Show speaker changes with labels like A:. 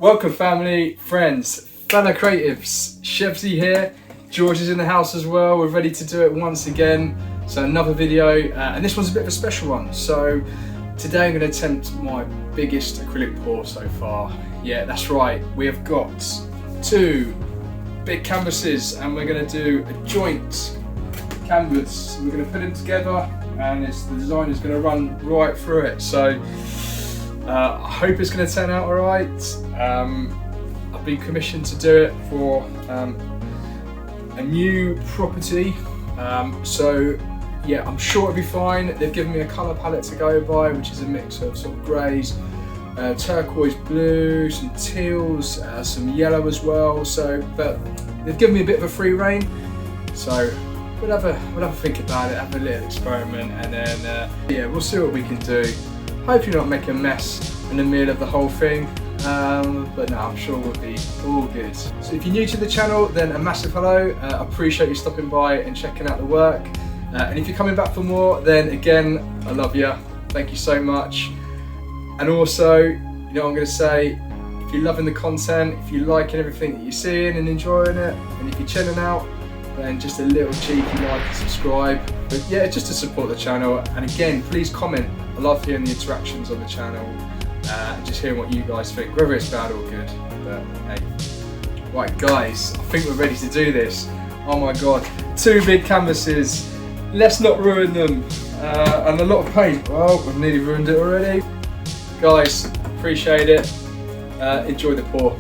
A: Welcome family, friends, fellow creatives, Chevsy here, George is in the house as well, we're ready to do it once again. So another video, and this one's a bit of a special one. So today I'm going to attempt my biggest acrylic pour so far. Yeah, that's right, we have got two big canvases and we're going to do a joint canvas. We're going to put them together and the design is going to run right through it. So I hope it's going to turn out alright. I've been commissioned to do it for a new property, so yeah, I'm sure it'll be fine. They've given me a colour palette to go by, which is a mix of sort of greys, turquoise blue, some teals, some yellow as well. So, but they've given me a bit of a free rein, so we'll have a think about it, have a little experiment, and then yeah, we'll see what we can do. Hopefully not make a mess in the middle of the whole thing, but no, I'm sure we'll be all good. So if you're new to the channel, then a massive hello. I appreciate you stopping by and checking out the work. And if you're coming back for more, then again, I love you. Thank you so much. And also, you know what I'm going to say, if you're loving the content, if you're liking everything that you're seeing and enjoying it, and if you're chilling out, then just a little cheeky like and subscribe. But yeah, just to support the channel. And again, please comment. I love hearing the interactions on the channel, and just hearing what you guys think, whether it's bad or good. But hey, right guys, I think we're ready to do this. Oh my god, two big canvases. Let's not ruin them. And a lot of paint. Well, we've nearly ruined it already. Guys, appreciate it. Enjoy the pour.